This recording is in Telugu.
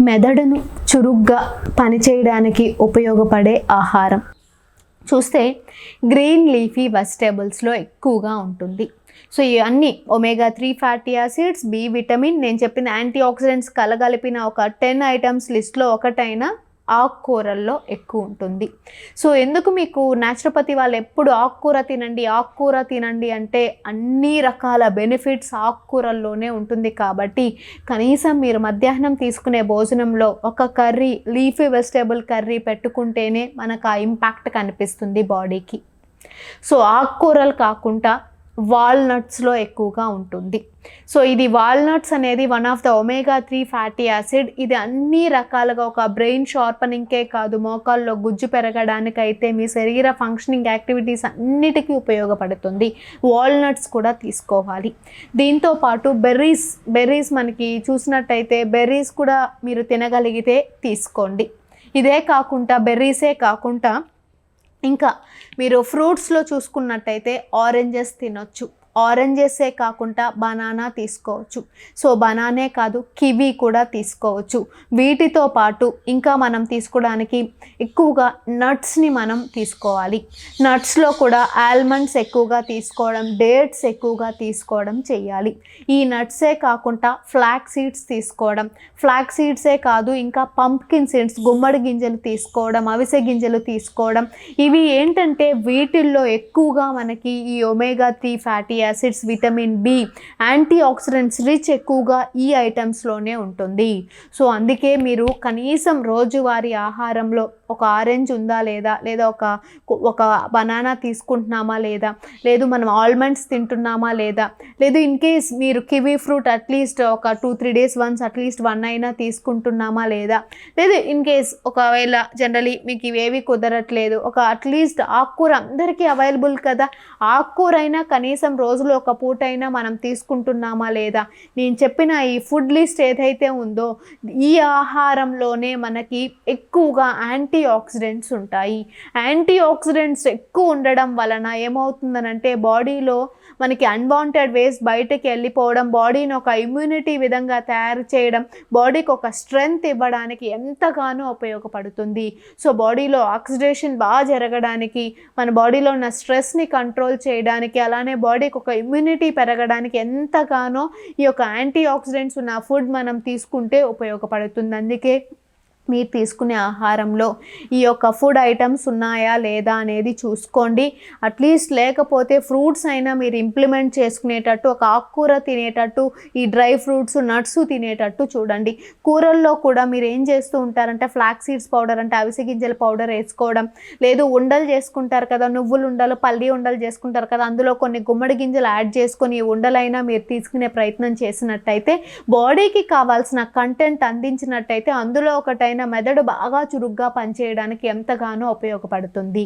మెదడును చురుగ్గా పనిచేయడానికి ఉపయోగపడే ఆహారం చూస్తే గ్రీన్ లీఫీ వెజిటేబుల్స్లో ఎక్కువగా ఉంటుంది. సో ఇవన్నీ omega-3 fatty acids, B vitamin, నేను చెప్పిన యాంటీ ఆక్సిడెంట్స్ కలగలిపిన ఒక 10 ఐటమ్స్ లిస్ట్లో ఒకటైన ఆకుకూరల్లో ఎక్కువ ఉంటుంది. సో ఎందుకు మీకు న్యాచురోపతి వాళ్ళు ఎప్పుడు ఆకుకూర తినండి అంటే అన్ని రకాల బెనిఫిట్స్ ఆకుకూరల్లోనే ఉంటుంది. కాబట్టి కనీసం మీరు మధ్యాహ్నం తీసుకునే భోజనంలో ఒక కర్రీ, లీఫీ వెజిటేబుల్ కర్రీ పెట్టుకుంటేనే మనకు ఆ ఇంపాక్ట్ కనిపిస్తుంది బాడీకి. సో ఆకుకూరలు కాకుండా వాల్నట్స్లో ఎక్కువగా ఉంటుంది. సో ఇది వాల్నట్స్ అనేది one of the omega-3 fatty acid. ఇది అన్ని రకాలుగా ఒక బ్రెయిన్ షార్పనింగ్కే కాదు, మోకాల్లో గుజ్జు పెరగడానికైతే, మీ శరీర ఫంక్షనింగ్ యాక్టివిటీస్ అన్నిటికీ ఉపయోగపడుతుంది. వాల్నట్స్ కూడా తీసుకోవాలి. దీంతోపాటు బెర్రీస్ మనకి చూసినట్టయితే బెర్రీస్ కూడా మీరు తినగలిగితే తీసుకోండి. ఇదే కాకుండా బెర్రీసే కాకుండా ఇంకా మీరు ఫ్రూట్స్లో చూసుకున్నట్టయితే ఆరెంజెస్ తినొచ్చు. ఆరెంజెసే కాకుండా బనానా తీసుకోవచ్చు. సో బనానే కాదు, కివీ కూడా తీసుకోవచ్చు. వీటితో పాటు ఇంకా మనం తీసుకోవడానికి ఎక్కువగా నట్స్ని మనం తీసుకోవాలి. నట్స్లో కూడా ఆల్మండ్స్ ఎక్కువగా తీసుకోవడం, డేట్స్ ఎక్కువగా తీసుకోవడం చేయాలి. ఈ నట్సే కాకుండా ఫ్లాక్ సీడ్స్ తీసుకోవడం, ఫ్లాక్ సీడ్సే కాదు ఇంకా పంప్కిన్ సీడ్స్, గుమ్మడి గింజలు తీసుకోవడం, అవిసె గింజలు తీసుకోవడం. ఇవి ఏంటంటే వీటిల్లో ఎక్కువగా మనకి ఈ omega-3 fatty acids, vitamin B, antioxidants rich ఎక్కువగా ఈ ఐటమ్స్లోనే ఉంటుంది. సో అందుకే మీరు కనీసం రోజువారీ ఆహారంలో ఒక ఆరెంజ్ ఉందా లేదా, లేదా ఒక బనానా తీసుకుంటున్నామా లేదా, లేదు మనం ఆల్మండ్స్ తింటున్నామా లేదా, లేదు ఇన్ కేస్ మీరు కివీ ఫ్రూట్ అట్లీస్ట్ ఒక 2-3 days వన్స్ అట్లీస్ట్ 1 అయినా తీసుకుంటున్నామా లేదా, లేదు ఇన్ కేస్ ఒకవేళ జనరలీ మీకు ఇవేవి కుదరట్లేదు, ఒక అట్లీస్ట్ ఆకుకూర అందరికీ అవైలబుల్ కదా, ఆకుకూర అయినా కనీసం రోజులో ఒక పూట అయినా మనం తీసుకుంటున్నామా లేదా. నేను చెప్పిన ఈ ఫుడ్ లిస్ట్ ఏదైతే ఉందో ఈ ఆహారంలోనే మనకి ఎక్కువగా యాంటీ ఆక్సిడెంట్స్ ఉంటాయి. యాంటీ ఆక్సిడెంట్స్ ఎక్కువ ఉండడం వలన ఏమవుతుందనంటే బాడీలో మనకి అన్వాంటెడ్ వేస్ట్ బయటకి వెళ్ళిపోవడం, బాడీని ఒక ఇమ్యూనిటీ విధంగా తయారు చేయడం, బాడీకి ఒక స్ట్రెంగ్త్ ఇవ్వడానికి ఎంతగానో ఉపయోగపడుతుంది. సో బాడీలో ఆక్సిడేషన్ బాగా జరగడానికి, మన బాడీలో ఉన్న స్ట్రెస్ని కంట్రోల్ చేయడానికి, అలానే బాడీకి ఒక ఇమ్యూనిటీ పెరగడానికి ఎంతగానో ఈ యొక్క యాంటీ ఆక్సిడెంట్స్ ఉన్న ఫుడ్ మనం తీసుకుంటే ఉపయోగపడుతుంది. అందుకే మీరు తీసుకునే ఆహారంలో ఈ యొక్క ఫుడ్ ఐటమ్స్ ఉన్నాయా లేదా అనేది చూసుకోండి. అట్లీస్ట్ లేకపోతే ఫ్రూట్స్ అయినా మీరు ఇంప్లిమెంట్ చేసుకునేటట్టు, ఒక ఆకుకూర తినేటట్టు, ఈ డ్రై ఫ్రూట్స్, నట్స్ తినేటట్టు చూడండి. కూరల్లో కూడా మీరు ఏం చేస్తూ ఉంటారంటే ఫ్లాక్ సీడ్స్ పౌడర్ అంటే అవిసె గింజల పౌడర్ వేసుకోవడం, లేదు ఉండలు చేసుకుంటారు కదా, నువ్వులు ఉండలు, పల్లి ఉండలు చేసుకుంటారు కదా, అందులో కొన్ని గుమ్మడి గింజలు యాడ్ చేసుకొని ఈ ఉండలైనా మీరు తీసుకునే ప్రయత్నం చేసినట్టయితే, బాడీకి కావాల్సిన కంటెంట్ అందించినట్టయితే అందులో ఒకటైన మెదడు బాగా చురుగ్గా పనిచేయడానికి ఎంతగానో ఉపయోగపడుతుంది.